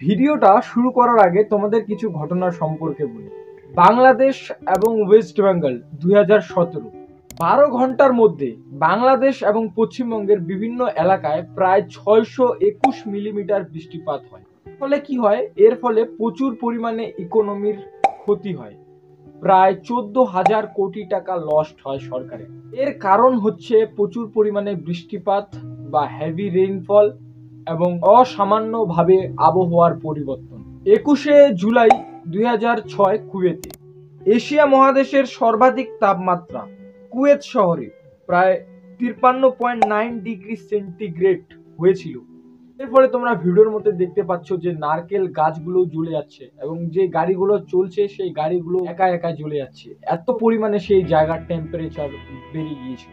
ভিডিওটা শুরু করার আগে তোমাদের কিছু ঘটনার সম্পর্কে বলি। বাংলাদেশ এবং ওয়েস্ট বেঙ্গল 2017 12 ঘন্টার মধ্যে বাংলাদেশ এবং পশ্চিমবঙ্গের বিভিন্ন এলাকায় প্রায় 621 মিলিমিটার বৃষ্টিপাত হয়। ফলে কি হয়? এর ফলে প্রচুর পরিমাণে ইকোনমির ক্ষতি হয়। প্রায় 14,000 কোটি টাকা লস্ট হয় সরকারের। এর কারণ হচ্ছে প্রচুর পরিমাণে বৃষ্টিপাত বা হেভি রেইনফল এবং অসামান্যভাবে আবহাওয়ার পরিবর্তন। 21শে জুলাই 2006 কুয়েতে এশিয়া মহাদেশের সর্বাধিক তাপমাত্রা কুয়েত শহরে প্রায় 53.9 ডিগ্রি সেন্টিগ্রেড হয়েছিল। এর ফলে তোমরা ভিডিওর মধ্যে দেখতে পাচ্ছ যে নারকেল গাছগুলো জ্বলে যাচ্ছে এবং যে গাড়িগুলো চলছে সেই গাড়িগুলো একা একা জ্বলে যাচ্ছে। এত পরিমাণে সেই জায়গার টেম্পারেচার বেড়ে গিয়েছে।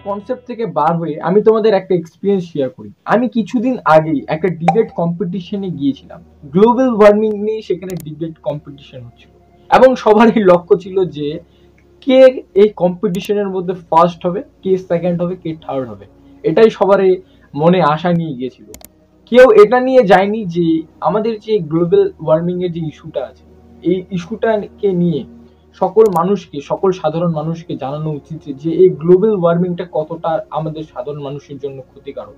কনসেপ্ট থেকে বার হয়ে আমি তোমাদের একটা এক্সপিরিয়েন্স শেয়ার করি। আমি কিছুদিন আগেই একটা ডিবেট কম্পিটিশনে গিয়েছিলাম। গ্লোবাল ওয়ার্মিং নিয়ে সেখানে ডিবেট কম্পিটিশন হচ্ছিল এবং সবারই লক্ষ্য ছিল যে কে এই কম্পিটিশনের মধ্যে ফার্স্ট হবে, কে সেকেন্ড হবে, কে থার্ড হবে। এটাই সবারই মনে আশা নিয়ে গিয়েছিল। কেউ এটা নিয়ে যায়নি যে আমাদের যে গ্লোবাল ওয়ার্মিং এর যে ইস্যুটা আছে, এই ইস্যুটাকে নিয়ে সকল সাধারণ মানুষকে জানানো উচিত যে এই গ্লোবাল ওয়ার্মিংটা কতটা আমাদের সাধারণ মানুষের জন্য ক্ষতিকারক।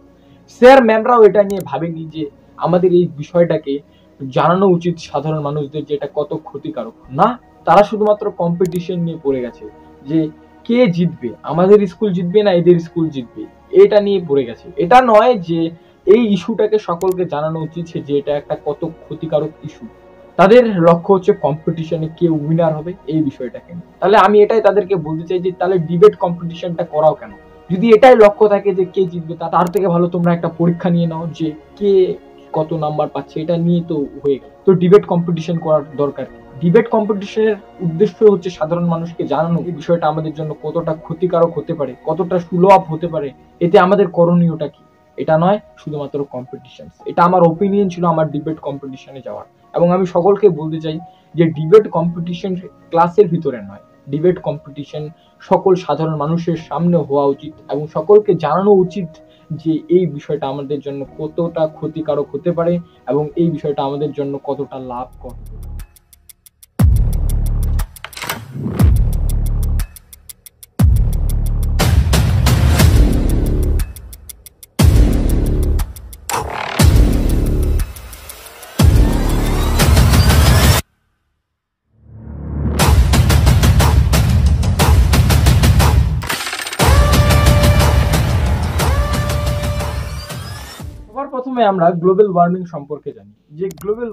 স্যার ম্যামরাও এটা নিয়ে ভাবেনি যে আমাদের এই বিষয়টাকে জানানো উচিত সাধারণ মানুষদের যে এটা কত ক্ষতিকারক। না, তারা শুধুমাত্র কম্পিটিশন নিয়ে পড়ে গেছে যে কে জিতবে, আমাদের স্কুল জিতবে না এদের স্কুল জিতবে, এটা নিয়ে পড়ে গেছে। এটা নয় যে এই ইস্যুটাকে সকলকে জানানো উচিত যে এটা একটা কত ক্ষতিকারক ইস্যু। তাদের লক্ষ্য হচ্ছে কম্পিটিশনে কে উইনার হবে এই বিষয়টাকে। তাহলে আমি এটাই তাদেরকে বলতে চাই যে তাহলে ডিবেট কম্পিটিশনটা করাও কেন? যদি এটাই লক্ষ্য থাকে যে কে জিতবে, তার থেকে ভালো তোমরা একটা পরীক্ষা নিয়ে নাও যে কে কত নাম্বার পাচ্ছে, এটা নিয়ে তো হয়ে গেল। তো ডিবেট কম্পিটিশন করার দরকার কি? ডিবেট কম্পিটিশনের উদ্দেশ্য হচ্ছে সাধারণ মানুষকে জানানো এই বিষয়টা আমাদের জন্য কতটা ক্ষতিকারক হতে পারে, কতটা সুলভ হতে পারে, এতে আমাদের করণীয়টা কি। এটা নয় শুধুমাত্র কম্পিটিশন। এটা আমার ওপিনিয়ন ছিল আমার ডিবেট কম্পিটিশনে যাওয়ার। এবং আমি সকলকে বলতে চাই যে ডিবেট কম্পিটিশন ক্লাসের ভিতরে নয়, ডিবেট কম্পিটিশন সকল সাধারণ মানুষের সামনে হওয়া উচিত এবং সকলকে জানানো উচিত যে এই বিষয়টা আমাদের জন্য কতটা ক্ষতিকারক হতে পারে এবং এই বিষয়টা আমাদের জন্য কতটা লাভকর। প্রথমে আমরা গ্লোবাল ওয়ার্মিং সম্পর্কে জানি যে গ্লোবাল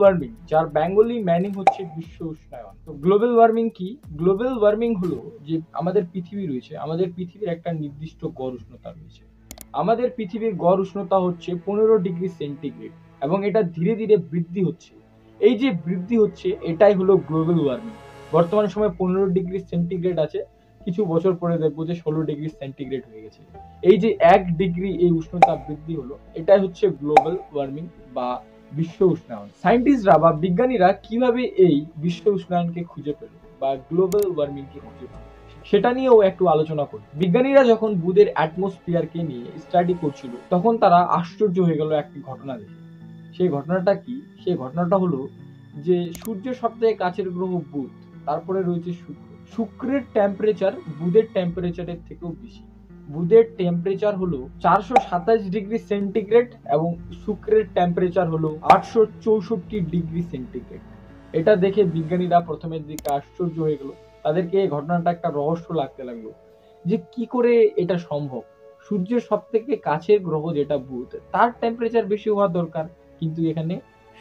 ওয়ার্মিং যার বেঙ্গলি মিনিং হচ্ছে বিশ্ব উষ্ণায়ন। তো গ্লোবাল ওয়ার্মিং কি? গ্লোবাল ওয়ার্মিং হলো যে আমাদের পৃথিবী রয়েছে, আমাদের পৃথিবীর একটা নির্দিষ্ট গড় উষ্ণতা রয়েছে। আমাদের পৃথিবীর গড় উষ্ণতা হচ্ছে 15 ডিগ্রি সেন্টিগ্রেড এবং এটা ধীরে ধীরে বৃদ্ধি হচ্ছে। এই যে বৃদ্ধি হচ্ছে এটাই হলো গ্লোবাল ওয়ার্মিং। বর্তমান সময়ে 15 ডিগ্রি সেন্টিগ্রেড আছে, কিছু বছর পরে দেখবো যে 16 ডিগ্রি সেন্টিগ্রেড হয়ে গেছে। এই যে 1 ডিগ্রি এই উষ্ণতা বৃদ্ধি হলো, এটাই হচ্ছে গ্লোবাল ওয়ার্মিং বা বিশ্ব উষ্ণায়ন। সায়েন্টিস্টরা বা বিজ্ঞানীরা কিভাবে এই বিশ্ব উষ্ণায়নকে খুঁজে পেল বা গ্লোবাল ওয়ার্মিং কে খুঁজে পেল সেটা নিয়েও একটু আলোচনা করি। বিজ্ঞানীরা যখন বুধের অ্যাটমসফিয়ারকে নিয়ে স্টাডি করছিল তখন তারা আশ্চর্য হয়ে গেল একটি ঘটনা দেখে। সেই ঘটনাটা কি? সেই ঘটনাটা হলো যে সূর্যের সবথেকে কাছের গ্রহ বুধ, তারপরে রয়েছে শুক্র। শুক্রের টেম্পারেচার বুধের টেম্পারেচারের থেকেও বেশি। বুধের টেম্পারেচার হলো 427 ডিগ্রি সেন্টিগ্রেড এবং শুক্রের টেম্পারেচার হলো 864 ডিগ্রি সেন্টিগ্রেড। এটা দেখে বিজ্ঞানীরা প্রথমের দিকে আশ্চর্য হয়ে গেল। তাদেরকে এই ঘটনাটা একটা রহস্য লাগতে লাগলো যে কি করে এটা সম্ভব। সূর্যের সব থেকে কাছের গ্রহ যেটা বুধ, তার টেম্পারেচার বেশি হওয়া দরকার, কিন্তু এখানে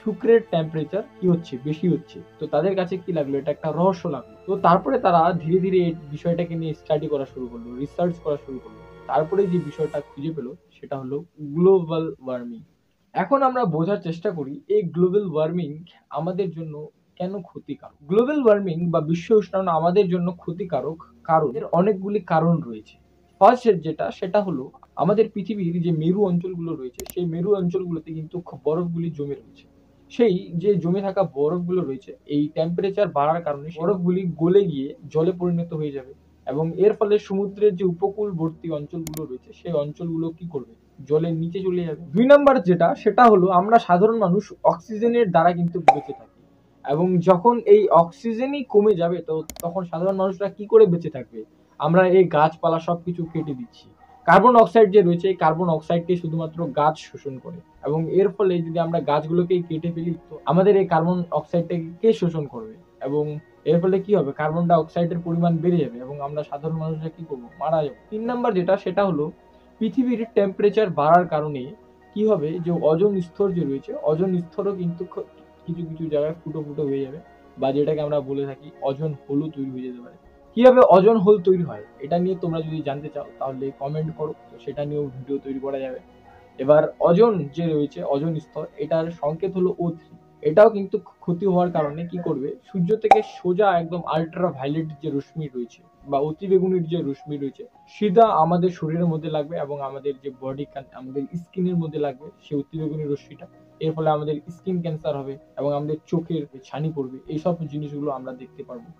শুক্রের টেম্পারেচার কি হচ্ছে? বেশি হচ্ছে। তো তাদের কাছে কি লাগলো? এটা একটা রহস্য লাগলো। তো তারপরে তারা ধীরে ধীরে এই বিষয়টাকে নিয়ে স্টাডি করা শুরু করলো, রিসার্চ করা শুরু করলো। তারপরে যে বিষয়টা খুঁজে পেলো সেটা হলো গ্লোবাল ওয়ার্মিং। এখন আমরা বোঝার চেষ্টা করি এই গ্লোবাল ওয়ার্মিং আমাদের জন্য কেন ক্ষতিকারক। গ্লোবাল ওয়ার্মিং বা বিশ্ব উষ্ণায়ন আমাদের জন্য ক্ষতিকারক কারণ এর অনেকগুলি কারণ রয়েছে। ফার্স্ট সেটা হলো আমাদের পৃথিবীর যে মেরু অঞ্চলগুলো রয়েছে সেই মেরু অঞ্চলগুলোতে কিন্তু বরফগুলি জমে রয়েছে। সেই যে জমে থাকা বরফগুলো রয়েছে, এই টেম্পারেচার বাড়ার কারণে বরফগুলি গলে গিয়ে জলে পরিণত হয়ে যাবে এবং এর ফলে সমুদ্রের যে উপকূলবর্তী অঞ্চলগুলো রয়েছে সেই অঞ্চলগুলো কি করবে, জলের নিচে চলে যাবে। 2 নাম্বার যেটা সেটা হলো আমরা সাধারণ মানুষ অক্সিজেনের দ্বারা কিন্তু বেঁচে থাকি এবং যখন এই অক্সিজেনই কমে যাবে তো তখন সাধারণ মানুষরা কি করে বেঁচে থাকবে? আমরা এই গাছপালা সবকিছু কেটে দিচ্ছি। কার্বন অক্সাইড যে রয়েছে এই কার্বন অক্সাইডকে শুধুমাত্র গাছ শোষণ করে এবং এর ফলে যদি আমরা গাছগুলোকেই কেটে ফেলি তো আমাদের এই কার্বন অক্সাইডটাকে কে শোষণ করবে এবং এর ফলে কি হবে, কার্বন ডাই অক্সাইডের পরিমাণ বেড়ে যাবে এবং আমরা সাধারণ মানুষরা কি করবো, মারা যাবো। 3 নাম্বার যেটা সেটা হলো পৃথিবীর টেম্পারেচার বাড়ার কারণে কি হবে, যে ওজোন স্তর যে রয়েছে ওজোন স্তরও কিন্তু কিছু কিছু জায়গায় ফুটো ফুটো হয়ে যাবে বা যেটাকে আমরা বলে থাকি ওজোন হোলও তৈরি হয়ে যেতে পারে। কিভাবে ওজোন হোল তৈরি হয় এটা নিয়ে তোমরা যদি জানতে চাও তাহলে কমেন্ট করো, তো সেটা নিয়েও ভিডিও তৈরি করা যাবে। এবার ওজোন যে রয়েছে ওজোন স্তর এটার সংকেত হলো O3। এটাও কিন্তু ক্ষতি হওয়ার কারণে কি করবে, সূর্য থেকে সোজা একদম আল্ট্রা ভায়োলেট যে রশ্মি রয়েছে বা অতিবেগুনির যে রশ্মি রয়েছে সিধা আমাদের শরীরের মধ্যে লাগবে এবং আমাদের যে বডি আমাদের স্কিনের মধ্যে লাগবে সেই অতিবেগুনি রশ্মিটা। এর ফলে আমাদের স্কিন ক্যান্সার হবে এবং আমাদের চোখের ছানি পড়বে, এইসব জিনিসগুলো আমরা দেখতে পারবো।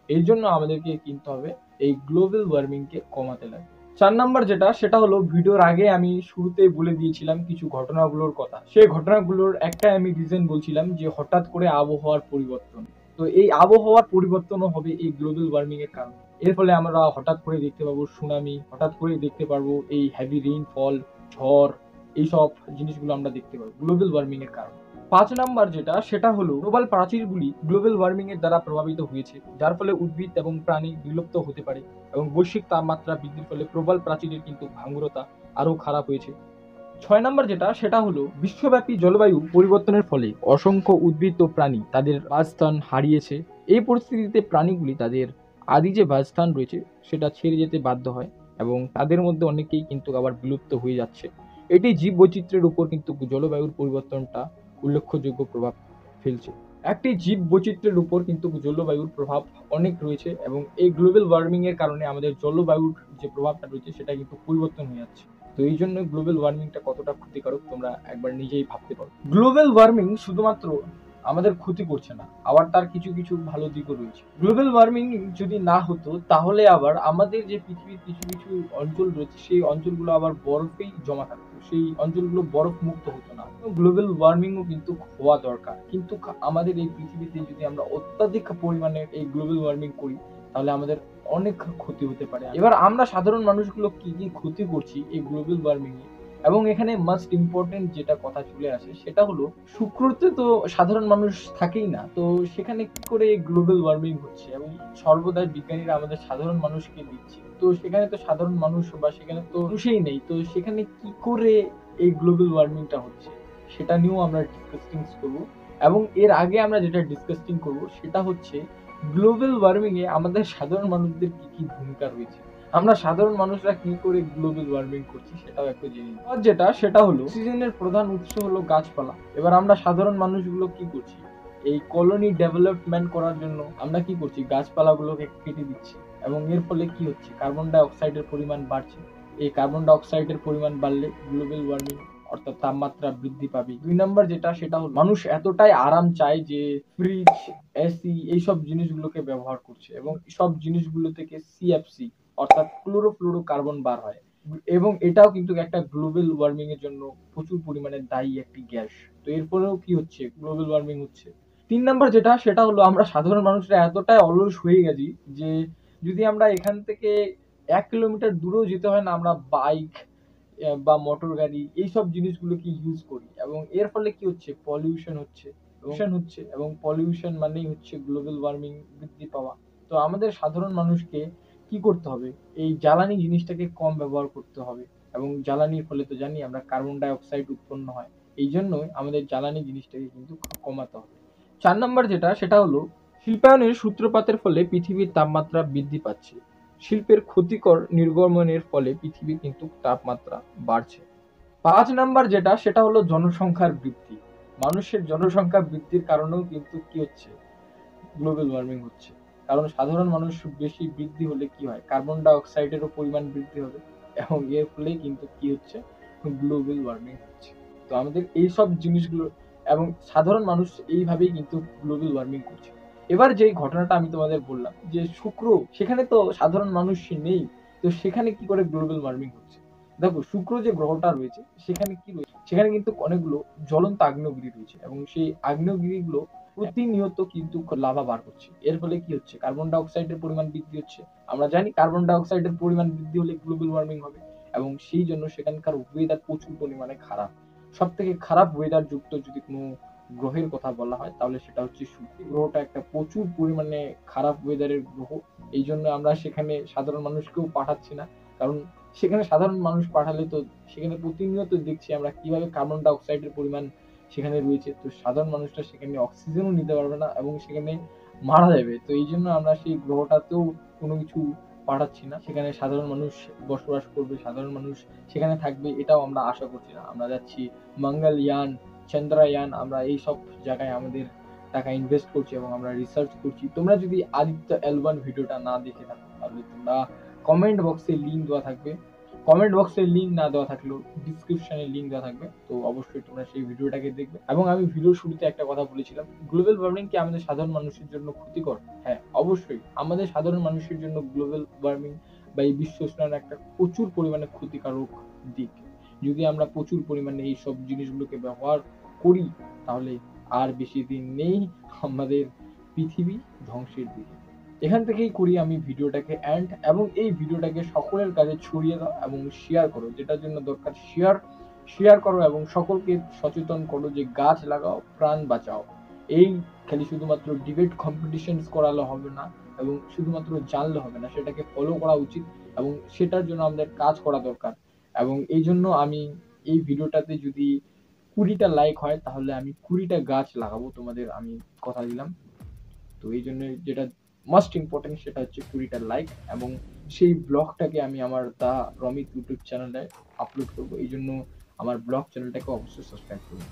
এই জন্য আমাদেরকে কিনতে হবে এই গ্লোবাল ওয়ার্মিং কে কমাতে লাগে। 4 নাম্বার যেটা সেটা হলো ভিডিওর আগে আমি শুরুতেই বলে দিয়েছিলাম কিছু ঘটনাগুলোর কথা। সেই ঘটনাগুলোর একটা আমি রিজন বলছিলাম যে হঠাৎ করে আবহাওয়ার পরিবর্তন। তো এই আবহাওয়ার পরিবর্তনও হবে এই গ্লোবাল ওয়ার্মিং এর কারণে। এর ফলে আমরা হঠাৎ করে দেখতে পাবো সুনামি, হঠাৎ করে দেখতে পারবো এই হেভি রেইনফল, ঝড়, এইসব জিনিসগুলো আমরা দেখতে পাবো গ্লোবাল ওয়ার্মিং এর কারণে। 5 নাম্বার যেটা সেটা হলো প্রবাল প্রাচীরগুলি গ্লোবাল ওয়ার্মিং এর দ্বারা প্রভাবিত হয়েছে, যার ফলে উদ্ভিদ এবং প্রাণী বিলুপ্ত হতে পারে এবং বৈশ্বিক তাপমাত্রা বৃদ্ধির ফলে প্রবাল প্রাচীরের কিন্তু ভাঙ্গুরতা আরো খারাপ হয়েছে। 6 নাম্বার যেটা সেটা হলো বিশ্বব্যাপী জলবায়ু পরিবর্তনের ফলে অসংখ্য উদ্ভিদ ও প্রাণী তাদের বাসস্থান হারিয়েছে। এই পরিস্থিতিতে প্রাণীগুলি তাদের আদি যে বাসস্থান রয়েছে সেটা ছেড়ে যেতে বাধ্য হয় এবং তাদের মধ্যে অনেকেই কিন্তু আবার বিলুপ্ত হয়ে যাচ্ছে। এটি জীব বৈচিত্র্যের উপর কিন্তু জলবায়ুর পরিবর্তনটা উল্লেখযোগ্য প্রভাব ফেলছে। একটি জীব বৈচিত্র্যের উপর কিন্তু জলবায়ুর প্রভাব অনেক রয়েছে এবং এই গ্লোবাল ওয়ার্মিং এর কারণে আমাদের জলবায়ুর যে প্রভাবটা রয়েছে সেটা কিন্তু পরিবর্তন হয়ে যাচ্ছে। তো এই জন্য গ্লোবাল ওয়ার্মিংটা কতটা ক্ষতিকারক তোমরা একবার নিজেই ভাবতে পারো। গ্লোবাল ওয়ার্মিং শুধুমাত্র আমাদের ক্ষতি করছে না, আবার তার কিছু কিছু ভালো দিকও রয়েছে। গ্লোবাল ওয়ার্মিং যদি না হতো তাহলে আবার আমাদের যে পৃথিবীর কিছু কিছু অঞ্চল রয়েছে সেই অঞ্চলগুলো আবার বরফেই জমা থাকতো, সেই অঞ্চলগুলো বরফ মুক্ত হতো না। গ্লোবাল ওয়ার্মিংও কিন্তু হওয়া দরকার, কিন্তু আমাদের এই পৃথিবীতে যদি আমরা অত্যাধিক পরিমাণে এই গ্লোবাল ওয়ার্মিং করি তাহলে আমাদের অনেক ক্ষতি হতে পারে। এবার আমরা সাধারণ মানুষগুলো কি কি ক্ষতি করছি এই গ্লোবাল ওয়ার্মিং এ, এবং এখানে মাস্ট ইম্পর্টেন্ট যেটা কথা চলে আসে সেটা হলো শুক্রতে তো সাধারণ মানুষ থাকেই না, তো সেখানে কি করে গ্লোবাল ওয়ার্মিং হচ্ছে এবং সর্বদাই বিজ্ঞানীরা আমাদের সাধারণ মানুষকে দিচ্ছে, তো সেখানে তো সাধারণ মানুষ বা সেখানে তো মানুষই নেই, তো সেখানে কি করে এই গ্লোবাল ওয়ার্মিংটা হচ্ছে সেটা নিয়েও আমরা ডিসকাসিং করব। এবং এর আগে আমরা যেটা ডিসকাসিং করব সেটা হচ্ছে গ্লোবাল ওয়ার্মিং এ আমাদের সাধারণ মানুষদের কি কি ভূমিকা রয়েছে, আমরা সাধারণ মানুষরা কি করে গ্লোবাল ওয়ার্মিং করছি সেটাও একটু জেনে নিই। যেটা সেটা হলো অক্সিজেনের প্রধান উৎস হলো গাছপালা। এবার আমরা সাধারণ মানুষগুলো কি করছি, এই কলোনি ডেভেলপমেন্ট করার জন্য আমরা কি করছি, গাছপালাগুলোকে কেটে দিচ্ছি এবং এর ফলে কি হচ্ছে, কার্বন ডাই অক্সাইডের পরিমাণ বাড়ছে। এই কার্বন ডাই অক্সাইডের পরিমাণ বাড়লে গ্লোবাল ওয়ার্মিং অর্থাৎ তাপমাত্রা বৃদ্ধি পাবে। 2 নাম্বার যেটা সেটা হলো মানুষ এতটাই আরাম চায় যে ফ্রিজ, এসি এইসব জিনিসগুলোকে ব্যবহার করছে এবং সব জিনিসগুলো থেকে সিএফসি অর্থাৎ ক্লোরোফ্লোরোকার্বন বার হয় এবং এটাও কিন্তু একটা গ্লোবাল ওয়ার্মিং এর জন্য প্রচুর পরিমাণে দায়ী একটি গ্যাস। তো এর ফলেও কি হচ্ছে, গ্লোবাল ওয়ার্মিং হচ্ছে। 3 নাম্বার যেটা সেটা হলো আমরা সাধারণ মানুষরা এতটাই অলস হয়ে গেছি যে যদি আমরা এখান থেকে 1 কিলোমিটার দূরেও যেতে হয় না, আমরা বাইক বা মোটর গাড়ি এইসব জিনিসগুলোকে ইউজ করি এবং এর ফলে কি হচ্ছে, পলিউশন হচ্ছে এবং পলিউশন মানেই হচ্ছে গ্লোবাল ওয়ার্মিং বৃদ্ধি পাওয়া। তো আমাদের সাধারণ মানুষকে কি করতে হবে, এই জ্বালানি জিনিসটাকে কম ব্যবহার করতে হবে এবং জ্বালানির ফলে তো জানি আমরা কার্বন ডাই অক্সাইড উৎপন্ন হয়, এই জন্যই আমাদের জ্বালানি জিনিসটাকে কিন্তু কমাতে হবে। 4 নাম্বার যেটা সেটা হলো শিল্পায়নের সূত্রপাতের ফলে পৃথিবীর তাপমাত্রা বৃদ্ধি পাচ্ছে। শিল্পের ক্ষতিকর নির্গমনের ফলে পৃথিবীর কিন্তু তাপমাত্রা বাড়ছে। 5 নাম্বার যেটা সেটা হলো জনসংখ্যার বৃদ্ধি। মানুষের জনসংখ্যা বৃদ্ধির কারণেও কিন্তু কি হচ্ছে, গ্লোবাল ওয়ার্মিং হচ্ছে। কারণ সাধারণ মানুষ বেশি বৃদ্ধি হলে কি হয়, কার্বন ডাই অক্সাইডেরও পরিমাণ বৃদ্ধি হবে এবং এর ফলে কিন্তু কি হচ্ছে, গ্লোবাল ওয়ার্মিং হচ্ছে। তো আমাদের এই সব জিনিসগুলো এবং সাধারণ মানুষ এইভাবেই কিন্তু গ্লোবাল ওয়ার্মিং করছে। এবার যেই ঘটনাটা আমি তোমাদের বললাম যে শুক্র, সেখানে তো সাধারণ মানুষ নেই, তো সেখানে কি করে গ্লোবাল ওয়ার্মিং হচ্ছে? দেখো, শুক্র যে গ্রহটা রয়েছে সেখানে কি রয়েছে, সেখানে কিন্তু অনেকগুলো জ্বলন্ত আগ্নেয়গিরি রয়েছে এবং সেই আগ্নেয়গিরিগুলো প্রতিনিয়ত কিন্তু লাভা বার করছে। এর ফলে কি হচ্ছে? কার্বন ডাই অক্সাইডের পরিমাণ বৃদ্ধি হচ্ছে। আমরা জানি কার্বন ডাই অক্সাইডের পরিমাণ বৃদ্ধি হলে গ্লোবাল ওয়ার্মিং হবে এবং সেই জন্য সেখানকার ওয়েদার প্রচুর পরিমাণে খারাপ। সব থেকে খারাপ ওয়েদার যুক্ত যদি কোনো গ্রহের কথা বলা হয় তাহলে সেটা হচ্ছে শুক্র। গ্রহটা একটা প্রচুর পরিমাণে খারাপ ওয়েদারের গ্রহ। এই জন্য আমরা সেখানে সাধারণ মানুষকেও পাঠাচ্ছি না, কারণ সেখানে সাধারণ মানুষ পাঠালে তো সেখানে প্রতিনিয়ত দেখছি আমরা কিভাবে কার্বন ডাই অক্সাইডের পরিমাণ সেখানে রয়েছে। তো সাধারণ মানুষটা সেখানে অক্সিজেনও নিতে পারবে না এবং সেখানে মারা যাবে। তো এই জন্য আমরা সেই গ্রহটাতেও কোনো কিছু পাঠাচ্ছি না। সেখানে সাধারণ মানুষ বসবাস করবে, সাধারণ মানুষ সেখানে থাকবে, এটাও আমরা আশা করছি না। আমরা যাচ্ছি মঙ্গলয়ান, চন্দ্রয়ান, আমরা এইসব জায়গায় আমাদের টাকা ইনভেস্ট করছি এবং আমরা রিসার্চ করছি। তোমরা যদি আদিত্য L1 ভিডিওটা না দেখে থাকো তাহলে তোমরা কমেন্ট বক্সে লিঙ্ক দেওয়া থাকবে, কমেন্ট বক্সে লিঙ্ক না দেওয়া থাকলেও ডিসক্রিপশনে লিঙ্ক দেওয়া থাকবে, তো অবশ্যই তোমরা সেই ভিডিওটাকে দেখবে। এবং আমি ভিডিওর শুরুতে একটা কথা বলেছিলাম, গ্লোবাল ওয়ার্মিং কি আমাদের সাধারণ মানুষের জন্য ক্ষতিকর? হ্যাঁ, অবশ্যই আমাদের সাধারণ মানুষের জন্য গ্লোবাল ওয়ার্মিং বা এই বিশ্ব উষ্ণায়ন একটা প্রচুর পরিমাণে ক্ষতিকারক দিক। যদি আমরা প্রচুর পরিমাণে এই সব জিনিসগুলোকে ব্যবহার করি তাহলে আর বেশি দিন নেই আমাদের পৃথিবী ধ্বংসের দিকে। এখান থেকেই করি আমি ভিডিওটাকে এন্ড, এবং এই ভিডিওটাকে সকলের কাছে ছড়িয়ে দাও এবং শেয়ার করো, যেটার জন্য দরকার শেয়ার করো এবং সকলকে সচেতন করো যে গাছ লাগাও, প্রাণ বাঁচাও। এই খালি শুধুমাত্র ডিবেট কম্পিটিশনস করালে হবে না এবং শুধুমাত্র জানলে হবে না, সেটাকে ফলো করা উচিত এবং সেটার জন্য আমাদের কাজ করা দরকার। এবং এই জন্য আমি এই ভিডিওটাতে যদি 20টা লাইক হয় তাহলে আমি 20টা গাছ লাগাবো, তোমাদের আমি কথা দিলাম। তো এই জন্য যেটা মাস্ট ইম্পর্টেন্ট সেটা হচ্ছে 20টা লাইক, এবং সেই ব্লগটাকে আমি আমার দা রমিত ইউটিউব চ্যানেলে আপলোড করবো। এই জন্য আমার ব্লগ চ্যানেলটাকে অবশ্যই সাবস্ক্রাইব করুন।